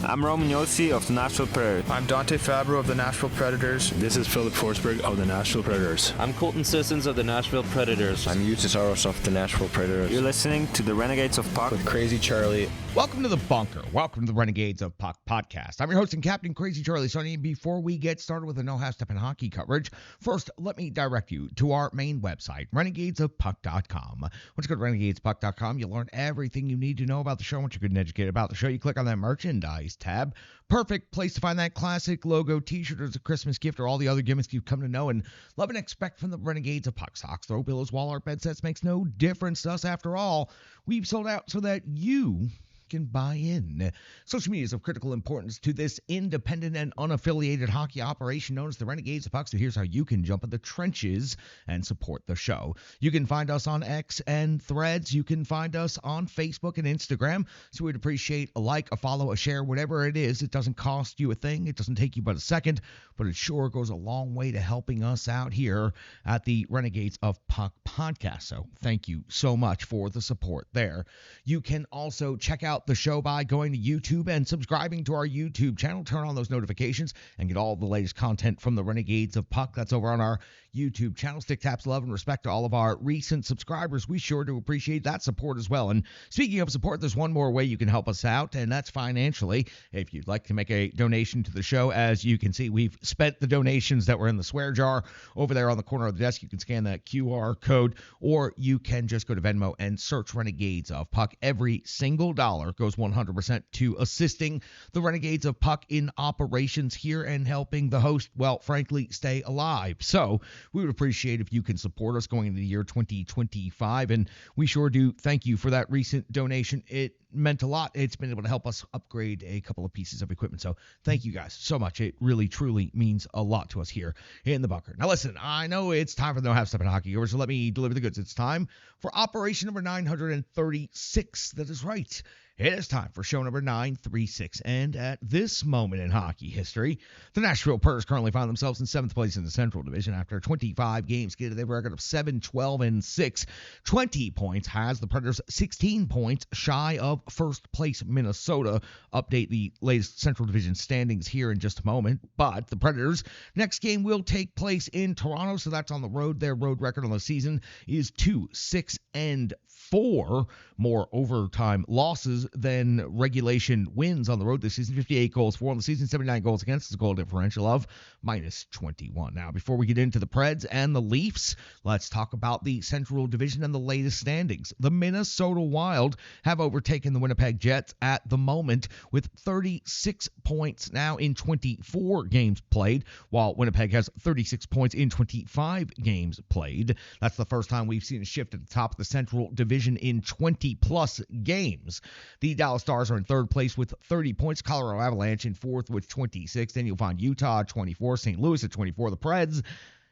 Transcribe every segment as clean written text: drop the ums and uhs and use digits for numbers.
I'm Roman Yossi of the Nashville Predators. I'm Dante Fabro of the Nashville Predators. This is Philip Forsberg of the Nashville Predators. I'm Colton Sissons of the Nashville Predators. I'm Eustace Aros of the Nashville Predators. You're listening to the Renegades of Puck with Crazy Charlie. Welcome to the bunker. Welcome to the Renegades of Puck podcast. I'm your host and Captain Crazy Charlie Saunier. Before we get started with the No Half Step in Hockey coverage, first let me direct you to our main website, renegadesofpuck.com. Once you go to renegadespuck.com, you'll learn everything you need to know about the show. Once you're good and educated about the show, you click on that merchandise tab. Perfect place to find that classic logo t-shirt as a Christmas gift or all the other gimmicks you've come to know and love and expect from the Renegades of Puck. Socks, throw pillows, wall art, bed sets makes no difference to us. After all, we've sold out so that you can buy in. Social media is of critical importance to this independent and unaffiliated hockey operation known as the Renegades of Puck. So here's how you can jump in the trenches and support the show. You can find us on X and Threads. You can find us on Facebook and Instagram. So we'd appreciate a like, a follow, a share, whatever it is. It doesn't cost you a thing. It doesn't take you but a second, but it sure goes a long way to helping us out here at the Renegades of Puck podcast. So thank you so much for the support there. You can also check out the show by going to YouTube and subscribing to our YouTube channel. Turn on those notifications and get all the latest content from the Renegades of Puck. That's over on our YouTube channel. Stick taps, love, and respect to all of our recent subscribers. We sure do appreciate that support as well. And speaking of support, there's one more way you can help us out, and that's financially. If you'd like to make a donation to the show, as you can see, we've spent the donations that were in the swear jar over there on the corner of the desk. You can scan that QR code, or you can just go to Venmo and search Renegades of Puck. Every single dollar goes 100% to assisting the Renegades of Puck in operations here and helping the host, well, frankly, stay alive. So we would appreciate if you can support us going into the year 2025, and we sure do thank you for that recent donation. It meant a lot. It's been able to help us upgrade a couple of pieces of equipment. So thank you guys so much. It really, truly means a lot to us here in the bunker. Now listen, I know it's time for the No Half Step in Hockey, so let me deliver the goods. It's time for operation number 936. That is right. It is time for show number 936, and at this moment in hockey history, the Nashville Predators currently find themselves in 7th place in the Central Division after 25 games. They have a record of 7-12-6. 20 points has the Predators 16 points shy of first place Minnesota. Update the latest Central Division standings here in just a moment, but the Predators' next game will take place in Toronto, so that's on the road. Their road record on the season is 2-6-4. More overtime losses than regulation wins on the road this season. 58 goals for on the season, 79 goals against. It's a goal differential of -21. Now, before we get into the Preds and the Leafs, let's talk about the Central Division and the latest standings. The Minnesota Wild have overtaken the Winnipeg Jets at the moment with 36 points now in 24 games played, while Winnipeg has 36 points in 25 games played. That's the first time we've seen a shift at the top of the Central Division in 20-plus games. The Dallas Stars are in third place with 30 points. Colorado Avalanche in fourth with 26. Then you'll find Utah at 24, St. Louis at 24, the Preds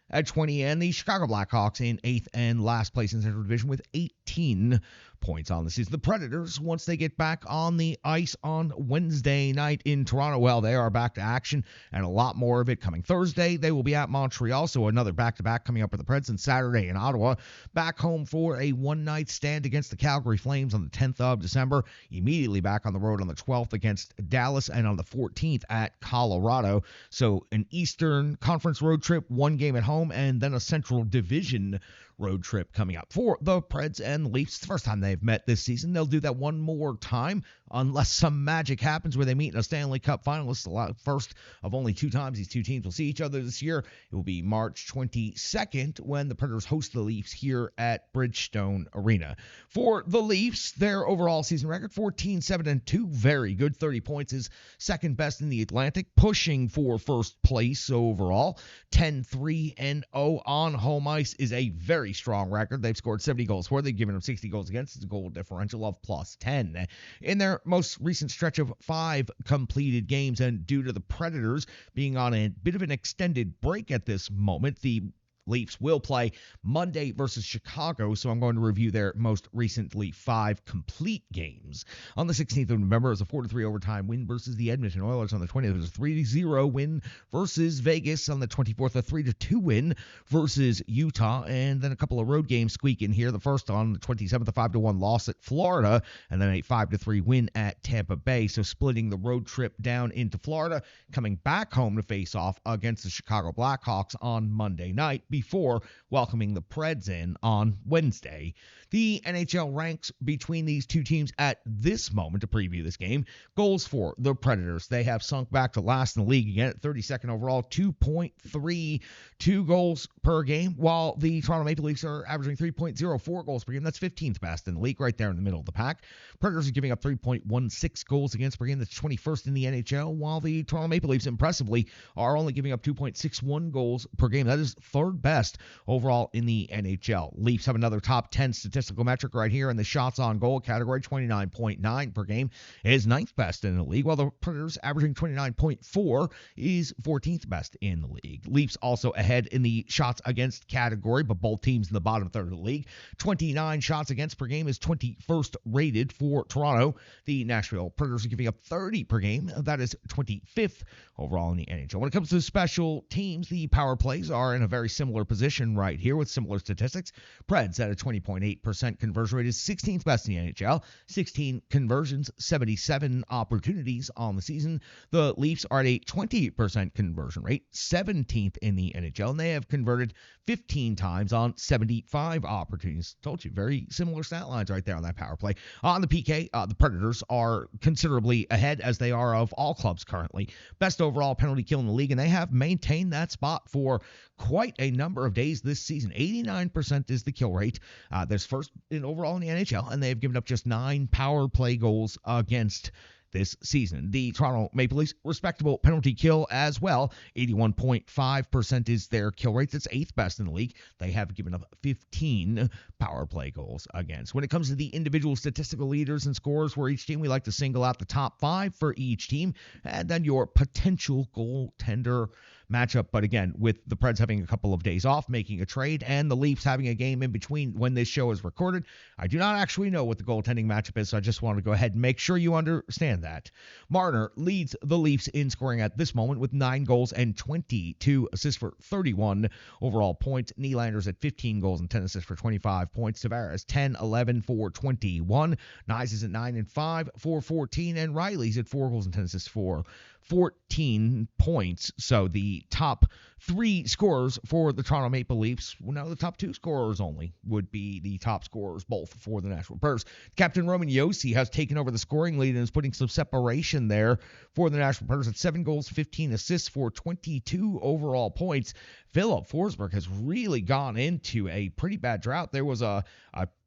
at 20, and the Chicago Blackhawks in 8th and last place in Central Division with 18 points on the season. The Predators, once they get back on the ice on Wednesday night in Toronto, well, they are back to action, and a lot more of it coming Thursday. They will be at Montreal, so another back-to-back coming up for the Preds, and Saturday in Ottawa. Back home for a one-night stand against the Calgary Flames on the 10th of December. Immediately back on the road on the 12th against Dallas, and on the 14th at Colorado. So an Eastern Conference road trip, one game at home, and then a Central Division road trip coming up for the Preds and the Leafs. It's the first time they've met this season. They'll do that one more time unless some magic happens where they meet in a Stanley Cup finalist. First of only 2 times these two teams will see each other this year. It will be March 22nd when the Predators host the Leafs here at Bridgestone Arena. For the Leafs, their overall season record, 14-7-2, very good. 30 points is second best in the Atlantic, pushing for first place overall. 10-3-0 on home ice is a very strong record. They've scored 70 goals for. They've given them 60 goals against. It's a goal differential of +10. In their most recent stretch of 5 completed games, and due to the Predators being on a bit of an extended break at this moment, the Leafs will play Monday versus Chicago, so I'm going to review their most recently 5 complete games. On the 16th of November, it was a 4-3 overtime win versus the Edmonton Oilers. On the 20th, it was a 3-0 win versus Vegas. On the 24th, a 3-2 win versus Utah, and then a couple of road games squeak in here. The first on the 27th, a 5-1 loss at Florida, and then a 5-3 win at Tampa Bay. So splitting the road trip down into Florida, coming back home to face off against the Chicago Blackhawks on Monday night before welcoming the Preds in on Wednesday. The NHL ranks between these two teams at this moment to preview this game. Goals for the Predators. They have sunk back to last in the league again at 32nd overall, 2.32 goals per game, while the Toronto Maple Leafs are averaging 3.04 goals per game. That's 15th best in the league, right there in the middle of the pack. Predators are giving up 3.16 goals against per game. That's 21st in the NHL, while the Toronto Maple Leafs, impressively, are only giving up 2.61 goals per game. That is third best overall in the NHL. Leafs have another top 10 statistical metric right here in the shots on goal category. 29.9 per game is 9th best in the league, while the Predators averaging 29.4 is 14th best in the league. Leafs also ahead in the shots against category, but both teams in the bottom third of the league. 29 shots against per game is 21st rated for Toronto. The Nashville Predators are giving up 30 per game. That is 25th overall in the NHL. When it comes to special teams, the power plays are in a very similar position right here with similar statistics. Preds at a 20.8% conversion rate is 16th best in the NHL. 16 conversions, 77 opportunities on the season. The Leafs are at a 20% conversion rate, 17th in the NHL, and they have converted 15 times on 75 opportunities. Told you, very similar stat lines right there on that power play. On the PK, the Predators are considerably ahead, as they are of all clubs currently. Best overall penalty kill in the league, and they have maintained that spot for quite a number of days this season. 89% is the kill rate. There's first in overall in the NHL, and they've given up just 9 power play goals against this season. The Toronto Maple Leafs, respectable penalty kill as well. 81.5% is their kill rate. That's 8th best in the league. They have given up 15 power play goals against. When it comes to the individual statistical leaders and scorers for each team, we like to single out the top 5 for each team, and then your potential goaltender matchup. But again, with the Preds having a couple of days off, making a trade, and the Leafs having a game in between when this show is recorded, I do not actually know what the goaltending matchup is, so I just want to go ahead and make sure you understand that. Marner leads the Leafs in scoring at this moment with 9 goals and 22 assists for 31 overall points. Nylander's at 15 goals and 10 assists for 25 points. Tavares 10-11 for 21. Nyes is at 9-5 for 14, and Riley's at 4 goals and 10 assists for 14 points. So the top 3 scorers for the Toronto Maple Leafs, well, now the top 2 scorers only would be the top scorers both for the Nashville Predators. Captain Roman Josi has taken over the scoring lead and is putting some separation there for the Nashville Predators at 7 goals, 15 assists for 22 overall points. Philip Forsberg has really gone into a pretty bad drought. There was a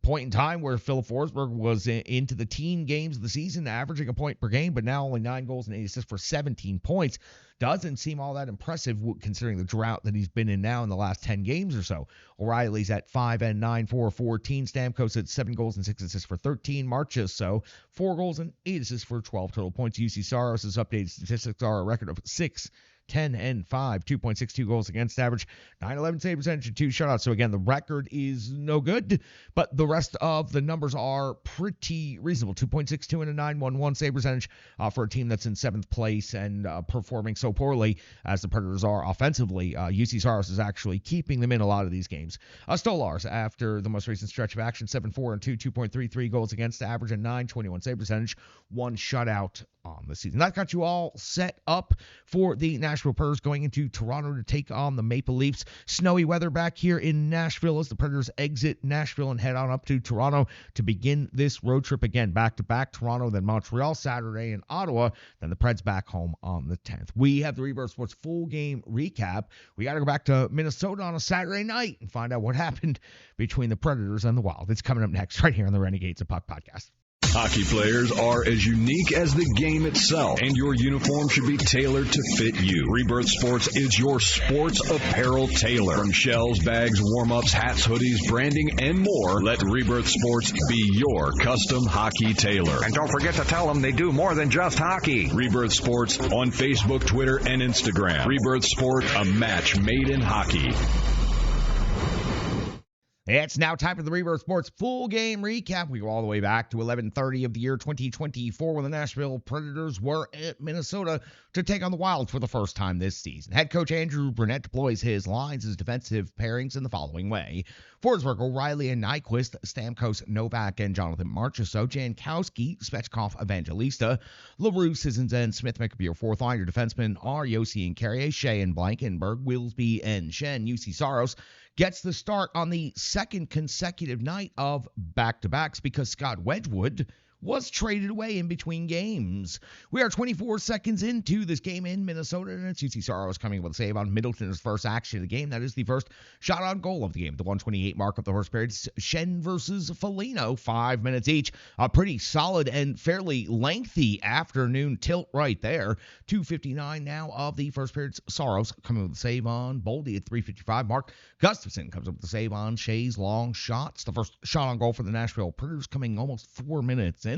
point in time where Philip Forsberg was into the teen games of the season, averaging a point per game, but now only 9 goals and 8 assists for 17 points. Doesn't seem all that impressive considering the drought that he's been in now in the last 10 games or so. O'Reilly's at 5-9 for 14. Stamkos at 7 goals and 6 assists for 13. Marchessault, so 4 goals and 8 assists for 12 total points. UC Saros' updated statistics are a record of 6-10-5, 2.62 goals against average, 9-11 save percentage, and 2 shutouts. So again, the record is no good, but the rest of the numbers are pretty reasonable. 2.62 and a 9.11 save percentage for a team that's in 7th place and performing so poorly as the Predators are offensively. UC Saros is actually keeping them in a lot of these games. Stolars, after the most recent stretch of action, 7-4-2, 2.33 goals against average, and 9.21 save percentage, 1 shutout on the season. That got you all set up for the Nashville Predators going into Toronto to take on the Maple Leafs. Snowy weather back here in Nashville as the Predators exit Nashville and head on up to Toronto to begin this road trip again. Back-to-back, Toronto, then Montreal Saturday, and Ottawa, then the Preds back home on the 10th. We have the Rebirth Sports full game recap. We got to go back to Minnesota on a Saturday night and find out what happened between the Predators and the Wild. It's coming up next right here on the Renegades of Puck podcast. Hockey players are as unique as the game itself, and your uniform should be tailored to fit you. Rebirth Sports is your sports apparel tailor. From shells, bags, warm-ups, hats, hoodies, branding, and more, let Rebirth Sports be your custom hockey tailor. And don't forget to tell them they do more than just hockey. Rebirth Sports on Facebook, Twitter, and Instagram. Rebirth Sport, a match made in hockey. It's now time for the Rebirth Sports full game recap. We go all the way back to 11:30 of the year 2024 when the Nashville Predators were at Minnesota to take on the Wild for the first time this season. Head coach Andrew Brunette deploys his lines as defensive pairings in the following way. Forsberg, O'Reilly, and Nyquist, Stamkos, Novak, and Jonathan Marchessault, Jankowski, Svechkov, Evangelista, LaRue, Sissons, and Smith make up your fourth line. Your defensemen are Yossi and Carrier, Shea and Blankenberg, Wilsby and Shen. UC Saros gets the start on the second consecutive night of back-to-backs because Scott Wedgwood was traded away in between games. We are 24 seconds into this game in Minnesota, and it's UC Saros coming with a save on Middleton's first action of the game. That is the first shot on goal of the game. The 128 mark of the first period. Shen versus Foligno, 5 minutes each. A pretty solid and fairly lengthy afternoon tilt right there. 2:59 now of the first period. Saros coming with a save on Boldy at 3:55 mark. Gustafson comes up with the save on Shea's long shots. The first shot on goal for the Nashville Predators coming almost 4 minutes in.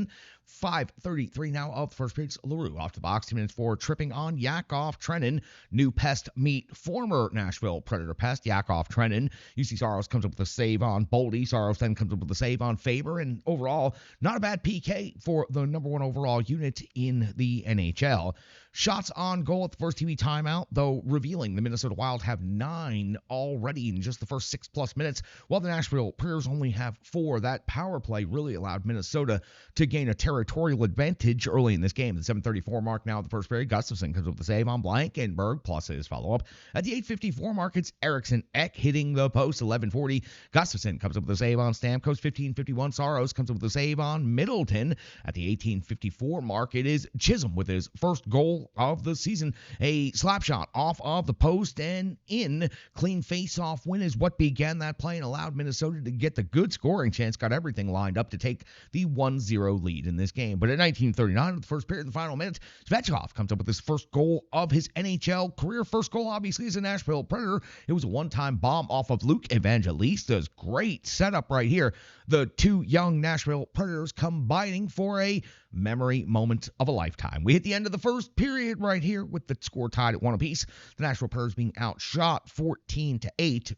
5:33 now of the first period. LaRue off the box, 2 minutes for tripping on Yakov Trenin. New pest meet former Nashville Predator pest, Yakov Trenin. UC Saros comes up with a save on Boldy. Saros then comes up with a save on Faber. And overall, not a bad PK for the number one overall unit in the NHL. Shots on goal at the first TV timeout, though, revealing the Minnesota Wild have 9 already in just the first 6+ minutes, while the Nashville Predators only have 4. That power play really allowed Minnesota to gain a territorial advantage early in this game. The 7:34 mark now at the first period. Gustafson comes up with the save on Blankenberg, plus his follow-up. At the 8:54 mark, it's Eriksson Ek hitting the post. 11:40. Gustafson comes up with a save on Stamkos. 15:51. Saros comes up with a save on Middleton. At the 18:54 mark, it is Chisholm with his first goal of the season. A slap shot off of the post and in. Clean face-off win is what began that play and allowed Minnesota to get the good scoring chance, got everything lined up to take the 1-0 lead in this game. But at 19:39 of the first period, the final minutes, Svechkov comes up with his first goal of his NHL career. First goal, obviously, as a Nashville Predator. It was a one-time bomb off of Luke Evangelista's great setup right here. The two young Nashville Predators combining for a memory moment of a lifetime. We hit the end of the first period right here with the score tied at 1 apiece. The Nashville Predators being outshot 14-8.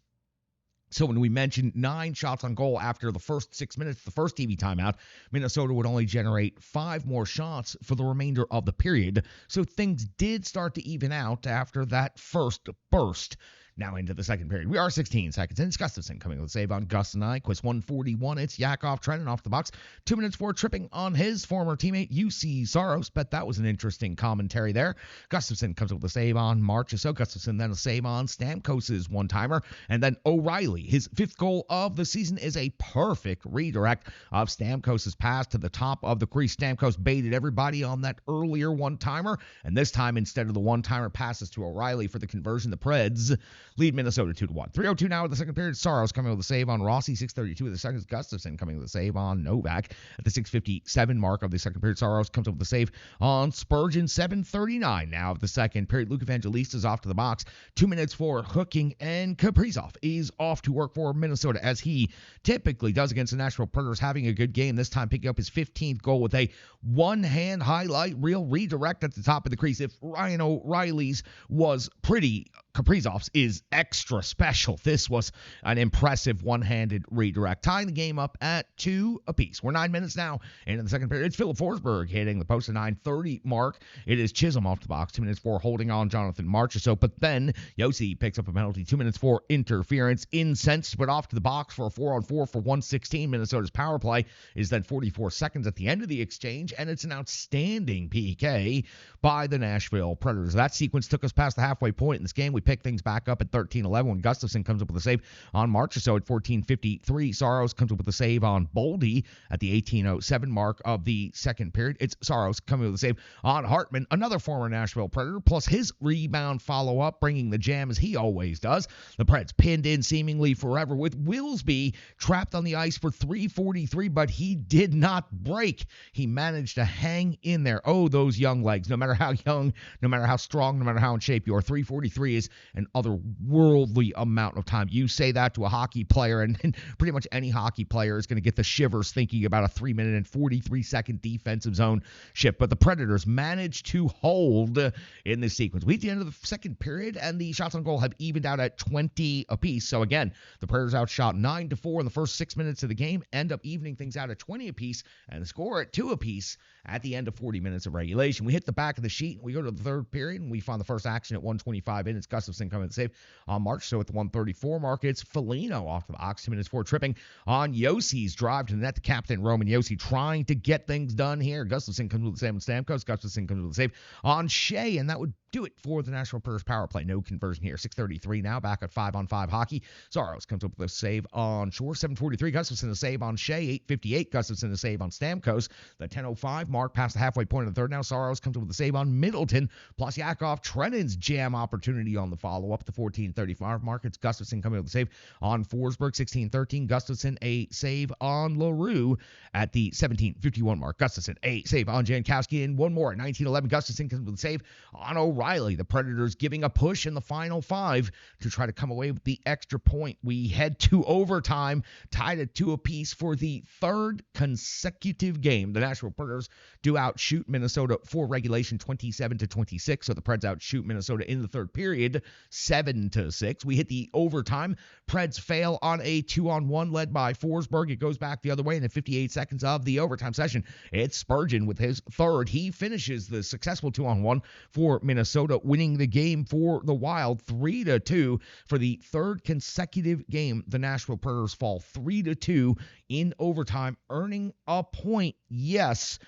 So when we mentioned 9 shots on goal after the first 6 minutes, the first TV timeout, Minnesota would only generate 5 more shots for the remainder of the period. So things did start to even out after that first burst. Now into the second period. We are 16 seconds in. It's Gustafson coming with a save on Gus and Nyquist. 1:41. It's Yakov Trenin off the box. 2 minutes for tripping on his former teammate, UC Saros. Bet that was an interesting commentary there. Gustafson comes up with a save on Marchessault. Gustafson then a save on Stamkos' one-timer. And then O'Reilly, his 5th goal of the season, is a perfect redirect of Stamkos' pass to the top of the crease. Stamkos baited everybody on that earlier one-timer. And this time, instead of the one-timer, passes to O'Reilly for the conversion. The Preds lead Minnesota 2-1. 3:02 now in the second period. Saros coming with a save on Rossi. 6:32 of the second. Gustafson coming with a save on Novak. At the 6:57 mark of the second period, Saros comes up with a save on Spurgeon. 7:39 now of the second period. Luke Evangelista is off to the box. 2 minutes for hooking, and Kaprizov is off to work for Minnesota, as he typically does against the Nashville Predators, having a good game. This time picking up his 15th goal with a one-hand highlight reel redirect at the top of the crease. If Ryan O'Reilly's was pretty, Kaprizov's is extra special. This was an impressive one-handed redirect, tying the game up at 2 apiece. We're 9 minutes now into the second period. It's Philip Forsberg hitting the post at 9:30 mark. It is Chisholm off the box. 2 minutes for holding on Jonathan Marchessault, but then Yossi picks up a penalty. 2 minutes for interference. Incensed, but off to the box for a 4-on-4 for 1:16. Minnesota's power play is then 44 seconds at the end of the exchange, and it's an outstanding PK by the Nashville Predators. That sequence took us past the halfway point in this game. We picked things back up at 13:11 when Gustafson comes up with a save on Marchessault at 14:53. Saros comes up with a save on Boldy at the 18:07 mark of the second period. It's Saros coming with a save on Hartman, another former Nashville Predator, plus his rebound follow-up, bringing the jam as he always does. The Preds pinned in seemingly forever with Wilsby trapped on the ice for 3:43, but he did not break. He managed to hang in there. Oh, those young legs. No matter how young, no matter how strong, no matter how in shape you are, 3:43 is an otherworldly amount of time. You say that to a hockey player, and pretty much any hockey player is going to get the shivers thinking about a 3-minute and 43-second defensive zone shift. But the Predators managed to hold in this sequence. We at the end of the second period, and the shots on goal have evened out at 20 apiece. So again, the Predators outshot 9-4 in the first 6 minutes of the game, end up evening things out at 20 apiece, and the score at 2 apiece at the end of 40 minutes of regulation. We hit the back of the sheet, and we go to the third period, and we find the first action at 1:25 in. It's Gustafsson coming to the save on March. So at the 1:34 mark, it's Foligno off the box, 2 minutes for tripping on Yossi's drive to the net. The captain, Roman Josi, trying to get things done here. Gustafsson comes with the save on Stamkos. Gustafsson comes with the save on Shea, and that would do it for the Nashville Predators power play. No conversion here. 6:33 now, back at 5-on-5 hockey. Saros comes up with a save on Shore. 7:43, Gustafsson a save on Shea. 8:58, Gustafsson a save on Stamkos. The 10:05 mark, past the halfway point of the third now. Saros comes up with a save on Middleton. Plus Yakov Trenin's jam opportunity on the follow-up. The 14:35 mark, it's Gustafsson coming up with a save on Forsberg. 16:13, Gustafsson a save on LaRue. At the 17:51 mark, Gustafsson a save on Jankowski. And one more at 19:11, Gustafsson comes with a save on O'Reilly. The Predators giving a push in the final 5 to try to come away with the extra point. We head to overtime, tied at 2 apiece for the third consecutive game. The Nashville Predators do outshoot Minnesota for regulation 27-26. So the Preds outshoot Minnesota in the third period 7-6. We hit the overtime. Preds fail on a 2-on-1 led by Forsberg. It goes back the other way, and in 58 seconds of the overtime session, it's Spurgeon with his third. He finishes the successful 2-on-1 for Minnesota, winning the game for the Wild 3-2 for the third consecutive game. The Nashville Predators fall 3-2 in overtime, earning a point, yes,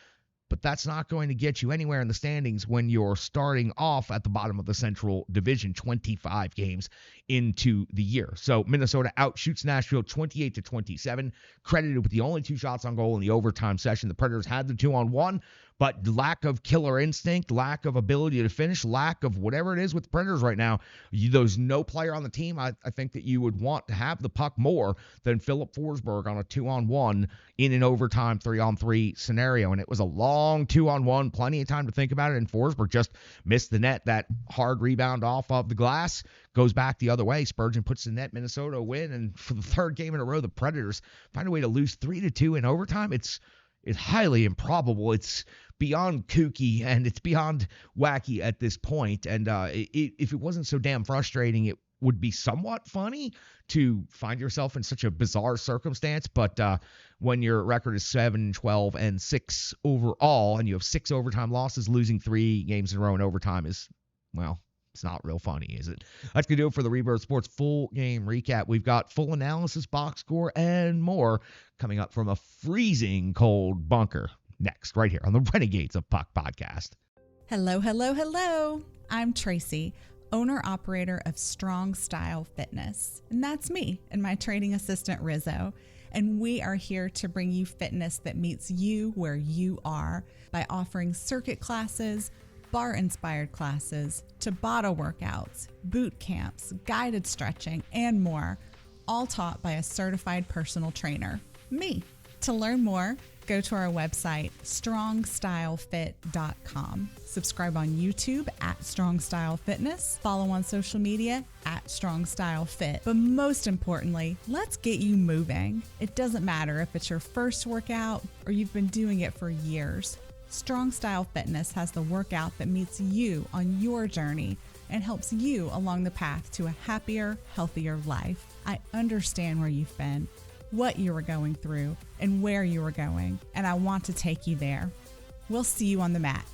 but that's not going to get you anywhere in the standings when you're starting off at the bottom of the Central Division 25 games into the year. So Minnesota outshoots Nashville 28-27, credited with the only 2 shots on goal in the overtime session. The Predators had the 2-on-1, but lack of killer instinct, lack of ability to finish, lack of whatever it is with the Predators right now, there's no player on the team I think that you would want to have the puck more than Philip Forsberg on a 2-on-1 in an overtime 3-on-3 scenario. And it was a long 2-on-1, plenty of time to think about it, and Forsberg just missed the net. That hard rebound off of the glass goes back the other way. Spurgeon puts the net, Minnesota win, and for the third game in a row, the Predators find a way to lose 3-2 in overtime. It's highly improbable. It's beyond kooky, and it's beyond wacky at this point. And if it wasn't so damn frustrating, it would be somewhat funny to find yourself in such a bizarre circumstance. But when your record is 7-12-6 overall, and you have 6 overtime losses, losing 3 games in a row in overtime is, well, it's not real funny, is it? That's going to do it for the Rebirth Sports full game recap. We've got full analysis, box score, and more coming up from a freezing cold bunker next, right here on the Renegades of Puck podcast. Hello, hello, hello. I'm Tracy, owner-operator of Strong Style Fitness. And that's me and my training assistant, Rizzo. And we are here to bring you fitness that meets you where you are by offering circuit classes, bar-inspired classes, Tabata workouts, boot camps, guided stretching, and more, all taught by a certified personal trainer, me. To learn more, go to our website, strongstylefit.com. Subscribe on YouTube at Strong Style Fitness. Follow on social media at Strong Style Fit. But most importantly, let's get you moving. It doesn't matter if it's your first workout or you've been doing it for years. Strong Style Fitness has the workout that meets you on your journey and helps you along the path to a happier, healthier life. I understand where you've been, what you were going through, and where you were going, and I want to take you there. We'll see you on the mat.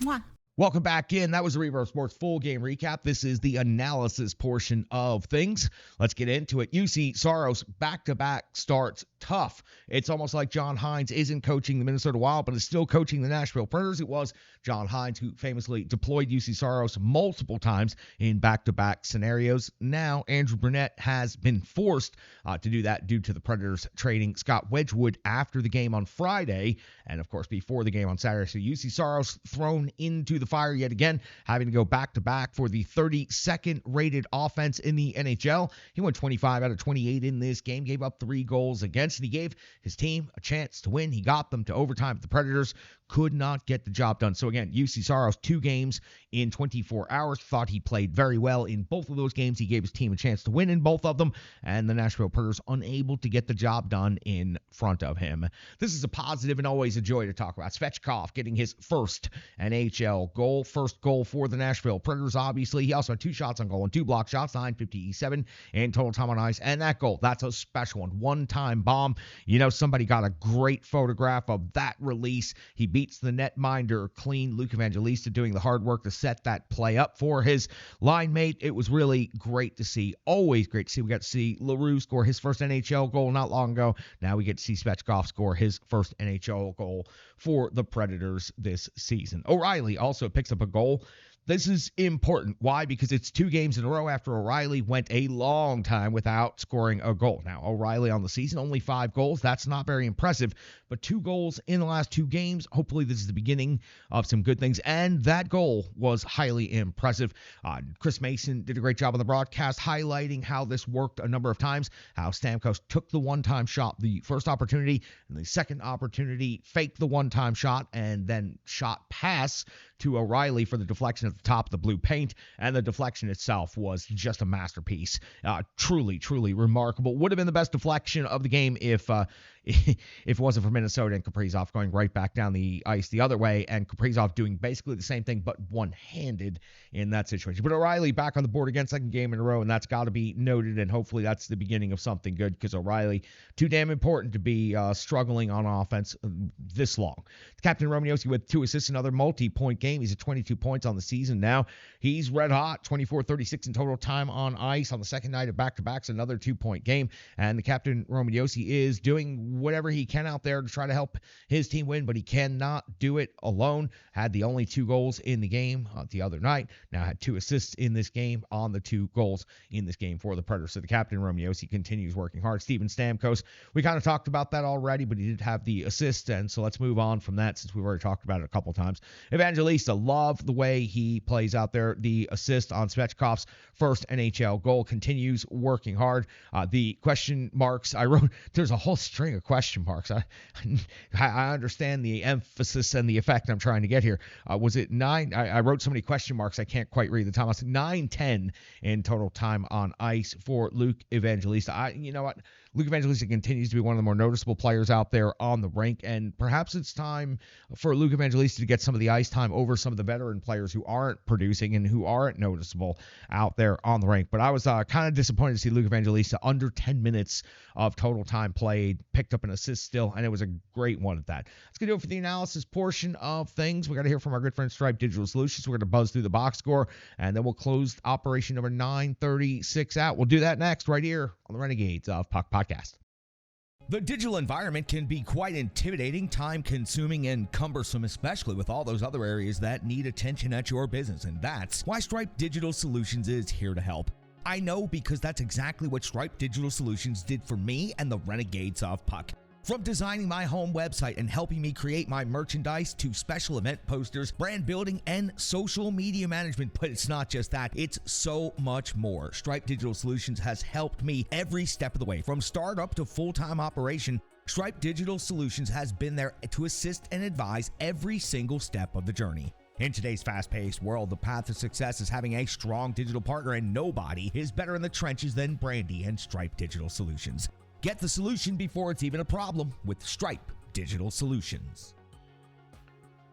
Mwah. Welcome back in. That was the Rebirth Sports full game recap. This is the analysis portion of things. Let's get into it. UC Saros back-to-back starts tough. It's almost like John Hines isn't coaching the Minnesota Wild, but is still coaching the Nashville Predators. It was John Hines who famously deployed UC Saros multiple times in back-to-back scenarios. Now Andrew Brunette has been forced to do that due to the Predators trading Scott Wedgwood after the game on Friday, and of course before the game on Saturday. So UC Saros thrown into the fire yet again, having to go back-to-back for the 32nd rated offense in the NHL. He went 25 out of 28 in this game, gave up 3 goals against, and he gave his team a chance to win. He got them to overtime. The Predators could not get the job done. So again, UC Saros, 2 games in 24 hours. Thought he played very well in both of those games. He gave his team a chance to win in both of them, and the Nashville Predators unable to get the job done in front of him. This is a positive and always a joy to talk about. Svechkov getting his first NHL goal. First goal for the Nashville Predators, obviously. He also had 2 shots on goal and 2 block shots, 9:57 in total time on ice. And that goal, that's a special one. One-time bomb. You know, somebody got a great photograph of that release. He beats the netminder clean. Luke Evangelista doing the hard work to set that play up for his line mate. It was really great to see. Always great to see. We got to see LaRue score his first NHL goal not long ago. Now we get to see Svechkov score his first NHL goal for the Predators this season. O'Reilly also picks up a goal. This is important. Why? Because it's 2 games in a row after O'Reilly went a long time without scoring a goal. Now, O'Reilly on the season, only 5 goals. That's not very impressive, but 2 goals in the last 2 games. Hopefully this is the beginning of some good things, and that goal was highly impressive. Chris Mason did a great job on the broadcast highlighting how this worked a number of times, how Stamkos took the one-time shot, the first opportunity, and the second opportunity, faked the one-time shot, and then shot pass to O'Reilly for the deflection at the top of the blue paint, and the deflection itself was just a masterpiece. Truly, truly remarkable. Would have been the best deflection of the game if it wasn't for Minnesota and Kaprizov going right back down the ice the other way, and Kaprizov doing basically the same thing but one-handed in that situation. But O'Reilly back on the board again, second game in a row, and that's got to be noted, and hopefully that's the beginning of something good, because O'Reilly, too damn important to be struggling on offense this long. Captain Romanioski with 2 assists, another multi-point game. He's at 22 points on the season now. He's red hot, 24-36 in total time on ice on the second night of back-to-backs, another 2-point game, and the Captain Romanioski is doing whatever he can out there to try to help his team win, but he cannot do it alone. Had the only 2 goals in the game the other night. Now had 2 assists in this game on the 2 goals in this game for the Predators. So the Captain Romanioski continues working hard. Steven Stamkos, we kind of talked about that already, but he did have the assist, and so let's move on from that since we've already talked about it a couple times. Evangelista, love the way he plays out there. The assist on Svechkov's first NHL goal, continues working hard. The question marks, I wrote, there's a whole string of question marks. I understand the emphasis and the effect I'm trying to get here. Was it 9? I wrote so many question marks I can't quite read the time. I said 9-10 in total time on ice for Luke Evangelista. You know what? Luke Evangelista continues to be one of the more noticeable players out there on the rink, and perhaps it's time for Luke Evangelista to get some of the ice time over some of the veteran players who aren't producing and who aren't noticeable out there on the rink. But I was kind of disappointed to see Luke Evangelista under 10 minutes of total time played, picked up an assist still, and it was a great one at that. That's going to do it for the analysis portion of things. We got to hear from our good friend Stripe Digital Solutions. We're going to buzz through the box score, and then we'll close operation number 936 out. We'll do that next right here on the Renegades of Puck podcast. The digital environment can be quite intimidating, time-consuming, and cumbersome, especially with all those other areas that need attention at your business, and that's why Stripe Digital Solutions is here to help. I know, because that's exactly what Stripe Digital Solutions did for me and the Renegades of Puck. From designing my home website and helping me create my merchandise to special event posters, brand building, and social media management. But it's not just that, it's so much more. Stripe Digital Solutions has helped me every step of the way. From startup to full-time operation, Stripe Digital Solutions has been there to assist and advise every single step of the journey. In today's fast-paced world, the path to success is having a strong digital partner, and nobody is better in the trenches than Brandy and Stripe Digital Solutions. Get the solution before it's even a problem with Stripe Digital Solutions.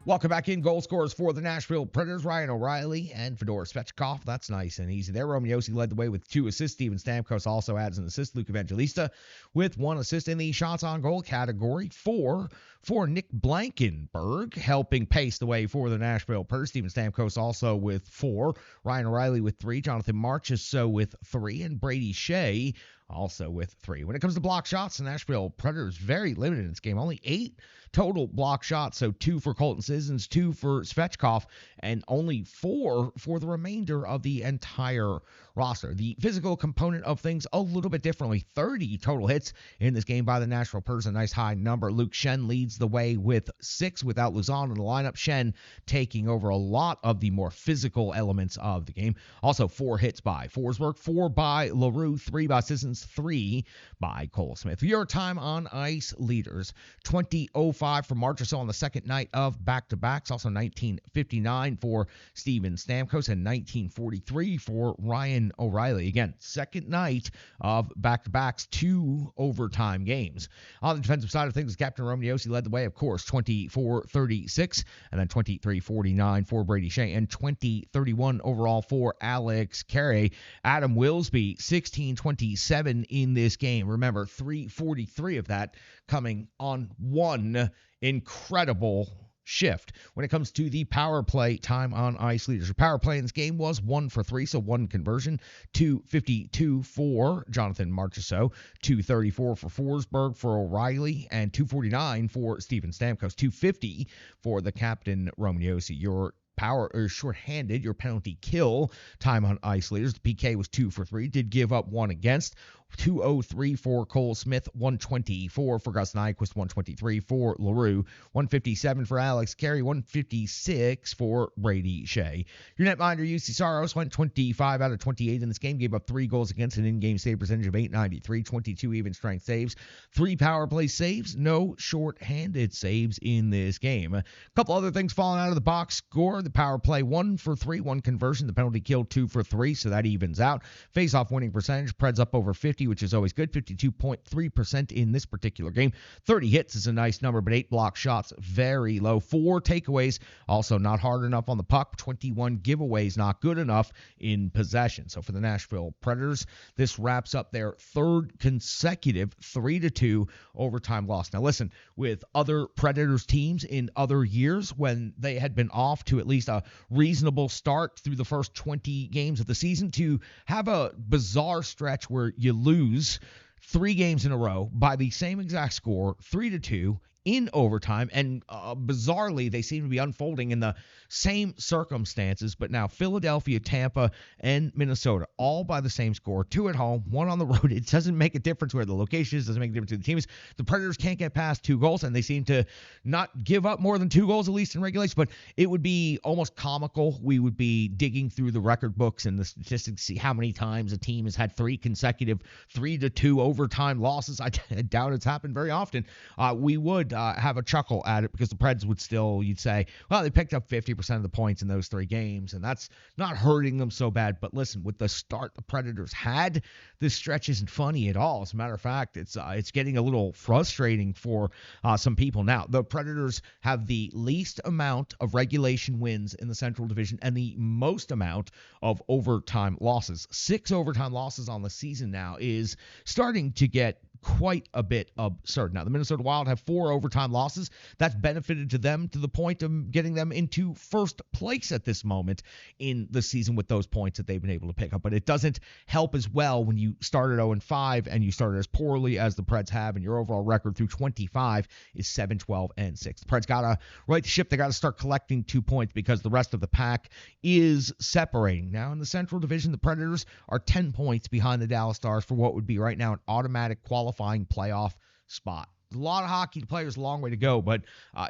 Welcome back in. Goal scorers for the Nashville Predators, Ryan O'Reilly and Fedor Svechkov. That's nice and easy there. Romanioski led the way with 2 assists. Steven Stamkos also adds an assist. Luke Evangelista with 1 assist in the shots on goal category. 4 for Nick Blankenberg, helping pace the way for the Nashville Predators. Steven Stamkos also with 4. Ryan O'Reilly with 3. Jonathan Marchessault with 3. And Brady Shea also with 3. When it comes to block shots, the Nashville Predators very limited in this game. Only 8 total block shots, so 2 for Colton Sissons, 2 for Svechkov, and only 4 for the remainder of the entire roster. The physical component of things a little bit differently. 30 total hits in this game by the Nashville Predators, a nice high number. Luke Schenn leads the way with 6 without Luzon in the lineup. Schenn taking over a lot of the more physical elements of the game. Also 4 hits by Forsberg, 4 by LaRue, 3 by Sissons, 3 by Cole Smith. Your time on ice leaders: 20:05 for Marchessault on the second night of back-to-backs. Also 19:59 for Steven Stamkos and 19:43 for Ryan O'Reilly. Again, second night of back-to-backs, 2 overtime games. On the defensive side of things, Captain Romeo led the way, of course, 24-36, and then 23-49 for Brady Shea, and 20-31 overall for Alex Carey. Adam Wilsby, 16-27 in this game. Remember, 343 of that coming on one incredible shift. When it comes to the power play time on ice leaders, your power play in this game was 1 for 3, so 1 conversion. 252 for Jonathan Marchessault, 234 for Forsberg, for O'Reilly, and 249 for Steven Stamkos. 250 for the Captain Romeo. Your power or shorthanded, your penalty kill time on ice leaders. The PK was 2 for 3, did give up 1 against. 203 for Cole Smith, 124 for Gus Nyquist, 123 for LaRue, 157 for Alex Carey, 156 for Brady Shea. Your netminder, UC Saros, went 25 out of 28 in this game, gave up 3 goals against, an in-game save percentage of .893, 22 even strength saves, 3 power play saves, no short-handed saves in this game. A couple other things falling out of the box score: the power play 1 for 3, 1 conversion, the penalty kill 2 for 3, so that evens out. Face-off winning percentage, Preds up over 50, which is always good, 52.3% in this particular game. 30 hits is a nice number, but 8 block shots, very low. 4 takeaways, also not hard enough on the puck. 21 giveaways, not good enough in possession. So for the Nashville Predators, this wraps up their 3rd consecutive 3-2 overtime loss. Now listen, with other Predators teams in other years, when they had been off to at least a reasonable start through the first 20 games of the season, to have a bizarre stretch where you lose 3 games in a row by the same exact score, 3-2 in overtime, and bizarrely they seem to be unfolding in the same circumstances, but now Philadelphia, Tampa, and Minnesota all by the same score, 2 at home, 1 on the road. It doesn't make a difference where the location is, doesn't make a difference to the teams. The Predators can't get past 2 goals, and they seem to not give up more than 2 goals, at least in regulation, but it would be almost comical. We would be digging through the record books and the statistics to see how many times a team has had 3 consecutive 3-2 overtime losses. I doubt it's happened very often. We would have a chuckle at it, because the Preds would still, you'd say, well, they picked up 50% of the points in those 3 games, and that's not hurting them so bad. But listen, with the start the Predators had, this stretch isn't funny at all. As a matter of fact, it's getting a little frustrating for some people. Now, the Predators have the least amount of regulation wins in the Central Division and the most amount of overtime losses. 6 overtime losses on the season now is starting to get quite a bit absurd. Now, the Minnesota Wild have 4 overtime losses. That's benefited to them to the point of getting them into first place at this moment in the season with those points that they've been able to pick up. But it doesn't help as well when you started 0-5 and you started as poorly as the Preds have, and your overall record through 25 is 7-12-6. The Preds got to right the ship. They got to start collecting 2 points, because the rest of the pack is separating. Now, in the Central Division, the Predators are 10 points behind the Dallas Stars for what would be right now an automatic qualifying playoff spot. A lot of hockey players, a long way to go, but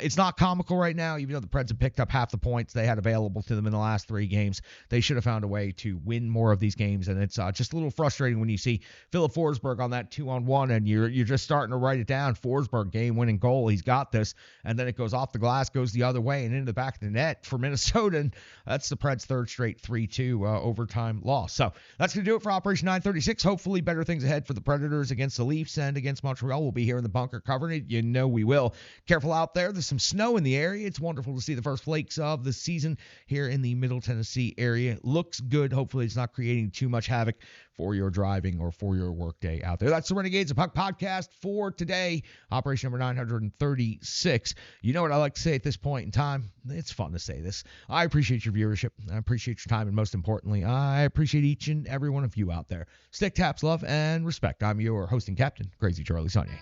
it's not comical right now. Even though the Preds have picked up half the points they had available to them in the last 3 games, they should have found a way to win more of these games, and it's just a little frustrating when you see Philip Forsberg on that 2-on-1, and you're just starting to write it down. Forsberg, game-winning goal, he's got this, and then it goes off the glass, goes the other way, and into the back of the net for Minnesota, and that's the Preds' 3rd straight 3-2 overtime loss. So that's going to do it for Operation 936. Hopefully better things ahead for the Predators against the Leafs and against Montreal. We'll be here in the bunker covering it. You know we will. Careful out there. There's some snow in the area. It's wonderful to see the first flakes of the season here in the Middle Tennessee area. Looks good. Hopefully it's not creating too much havoc for your driving or for your workday out there. That's the Renegades of Puck podcast for today, operation number 936. You know what I like to say at this point in time? It's fun to say this. I appreciate your viewership. I appreciate your time, and most importantly, I appreciate each and every one of you out there. Stick, taps, love, and respect. I'm your hosting captain, Crazy Charlie Saunier.